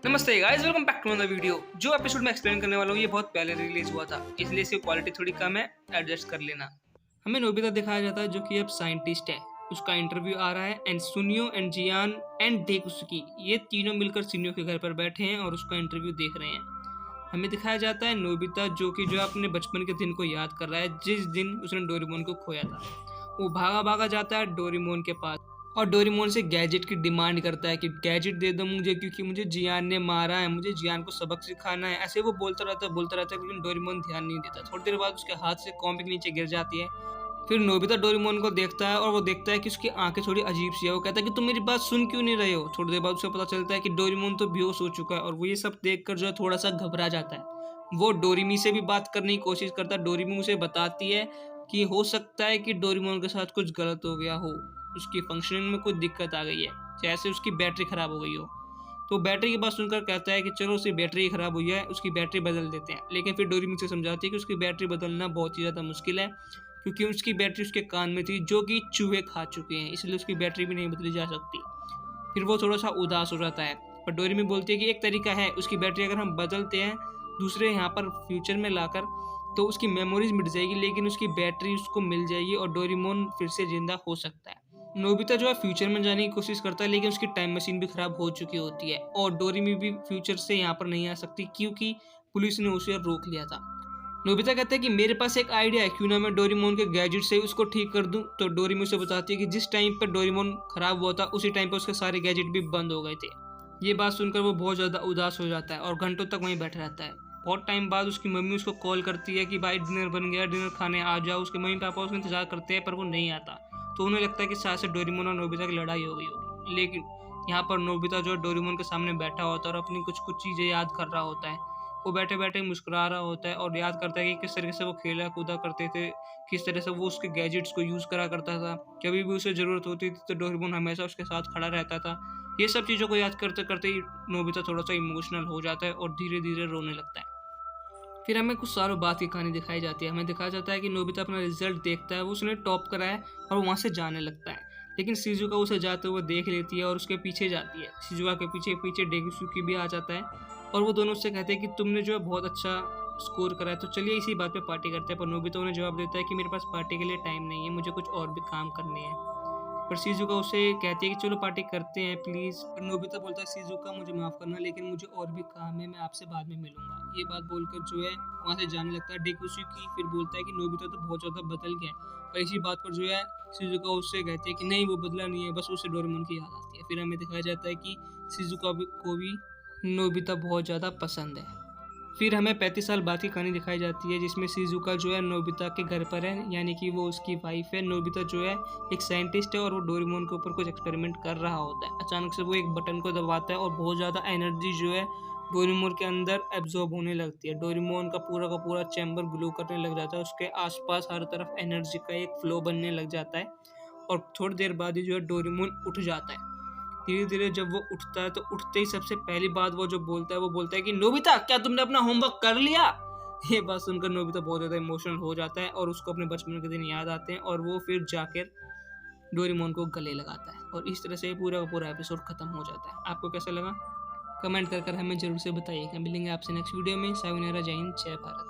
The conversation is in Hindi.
नमस्ते guys, welcome back to another video. जो एपिसोड मैं एक्सप्लेन करने वाला हूँ ये बहुत पहले रिलीज हुआ था, इसलिए इसकी क्वालिटी थोड़ी कम है, एडजस्ट कर लेना। हमें नोबिता दिखाया जाता है जो कि अब साइंटिस्ट है। उसका इंटरव्यू आ रहा है एंड सुनियो एंड जियान एंड डेकुसुकी ये तीनों मिलकर सुनियो के घर पर बैठे हैं और उसका इंटरव्यू देख रहे हैं। हमें दिखाया जाता है नोबिता जो कि अपने बचपन के दिन को याद कर रहा है जिस दिन उसने डोरेमोन को खोया था। वो भागा भागा जाता है डोरेमोन के पास और डोरेमोन से गैजेट की डिमांड करता है कि गैजेट दे दो मुझे, क्योंकि मुझे जियान ने मारा है, मुझे जियान को सबक सिखाना है। ऐसे वो बोलता रहता है, लेकिन डोरेमोन ध्यान नहीं देता। थोड़ी देर बाद उसके हाथ से कॉमिक नीचे गिर जाती है। फिर नोबिता डोरेमोन को देखता है और वो देखता है कि उसकी आंखें थोड़ी अजीब सी है। वो कहता है कि तुम मेरी बात सुन क्यों नहीं रहे हो। थोड़ी देर बाद उसे पता चलता है कि डोरेमोन तो बेहोश हो चुका है और वो ये सब देखकर थोड़ा सा घबरा जाता है। वो डोरेमी से भी बात करने की कोशिश करता है। डोरेमी उसे बताती है कि हो सकता है कि डोरेमोन के साथ कुछ गलत हो गया हो, उसकी फंक्शनिंग में कुछ दिक्कत आ गई है, जैसे उसकी बैटरी खराब हो गई हो। तो बैटरी की बात सुनकर कहता है कि चलो उसकी बैटरी खराब हुई है, उसकी बैटरी बदल देते हैं। लेकिन फिर डोरेमी से समझाती है कि उसकी बैटरी बदलना बहुत ही ज़्यादा मुश्किल है, क्योंकि उसकी बैटरी उसके कान में थी जो कि चूहे खा चुके हैं, इसलिए उसकी बैटरी भी नहीं बदली जा सकती। फिर वो थोड़ा सा उदास हो जाता है, पर डोरेमी बोलती है कि एक तरीका है, उसकी बैटरी अगर हम बदलते हैं दूसरे यहाँ पर फ्यूचर में लाकर, तो उसकी मेमोरीज मिट जाएगी, लेकिन उसकी बैटरी उसको मिल जाएगी और डोरेमोन फिर से जिंदा हो सकता है। नोबिता है फ्यूचर में जाने की कोशिश करता है, लेकिन उसकी टाइम मशीन भी खराब हो चुकी होती है और डोरेमी भी फ्यूचर से यहाँ पर नहीं आ सकती, क्योंकि पुलिस ने उसे रोक लिया था। नोबिता कहता है कि मेरे पास एक आइडिया है, क्यों ना मैं डोरेमोन के गैजेट से उसको ठीक कर दूं। तो डोरेमी उसे बताती है कि जिस टाइम पर डोरेमोन खराब हुआ था उसी टाइम पर उसके सारे गैजेट भी बंद हो गए थे। ये बात सुनकर वो बहुत ज़्यादा उदास हो जाता है और घंटों तक वहीं बैठा रहता है। बहुत टाइम बाद उसकी मम्मी उसको कॉल करती है कि भाई डिनर बन गया, डिनर खाने आ जाओ। उसके मम्मी पापा उसका इंतजार करते हैं पर वो नहीं आता। तो उन्हें लगता है कि शायद से डोरेमोन और नोबिता की लड़ाई हो गई होगी। लेकिन यहाँ पर नोबिता डोरेमोन के सामने बैठा होता है और अपनी कुछ कुछ चीज़ें याद कर रहा होता है। वो बैठे बैठे मुस्कुरा रहा होता है और याद करता है कि किस तरीके से वो खेला कूदा करते थे, किस तरह से वो उसके गैजेट्स को यूज़ करा करता था। कभी भी उसे ज़रूरत होती थी तो डोरेमोन हमेशा उसके साथ खड़ा रहता था। ये सब चीज़ों को याद करते करते ही नोबिता थोड़ा सा इमोशनल हो जाता है और धीरे धीरे रोने लगता है। फिर हमें कुछ सालों बाद की कहानी दिखाई जाती है। हमें दिखाया जाता है कि नोबिता अपना रिजल्ट देखता है, वो उसने टॉप करा है और वो वहाँ से जाने लगता है। लेकिन शिजुका उसे जाते हुए देख लेती है और उसके पीछे जाती है। शिजुका के पीछे पीछे डेगुसुकी भी आ जाता है और वो दोनों उससे कहते हैं कि तुमने बहुत अच्छा स्कोर करा है, तो चलिए इसी बात पे पार्टी करते हैं। पर नोबिता उन्हें जवाब देता है कि मेरे पास पार्टी के लिए टाइम नहीं है, मुझे कुछ और भी काम करने हैं। पर शिजुका उसे कहती है कि चलो पार्टी करते हैं प्लीज़। पर नोबिता बोलता है शिजुका मुझे माफ़ करना, लेकिन मुझे और भी काम है, मैं आपसे बाद में मिलूंगा। ये बात बोलकर वहाँ से जाने लगता है। डेकुसुकी फिर बोलता है कि नोबिता तो बहुत ज़्यादा बदल गया है। पर इसी बात पर शिजुका उससे कहती है कि नहीं वो बदला नहीं है, बस उसे डोरेमोन की याद आती है। फिर हमें दिखाया जाता है कि शिजुका को भी नोबिता बहुत ज़्यादा पसंद है। फिर हमें 35 साल बाद की कहानी दिखाई जाती है, जिसमें शिजुका नोबिता के घर पर है, यानी कि वो उसकी वाइफ है। नोबिता एक साइंटिस्ट है और वो डोरेमोन के ऊपर कुछ एक्सपेरिमेंट कर रहा होता है। अचानक से वो एक बटन को दबाता है और बहुत ज़्यादा एनर्जी डोरेमोन के अंदर एब्जॉर्ब होने लगती है। डोरेमोन का पूरा चैम्बर ग्लो करने लग जाता है, उसके आसपास हर तरफ एनर्जी का एक फ्लो बनने लग जाता है और थोड़ी देर बाद ही डोरेमोन उठ जाता है। धीरे धीरे जब वो उठता है तो उठते ही सबसे पहली बात वो बोलता है कि नोबिता क्या तुमने अपना होमवर्क कर लिया। ये बात सुनकर नोबिता बहुत ज़्यादा इमोशनल हो जाता है और उसको अपने बचपन के दिन याद आते हैं और वो फिर जाकर डोरेमोन को गले लगाता है और इस तरह से पूरा का पूरा एपिसोड खत्म हो जाता है। आपको कैसा लगा कमेंट कर हमें जरूर से बताइएगा। मिलेंगे आपसे नेक्स्ट वीडियो में। सायोनारा, जय हिंद, जय भारत।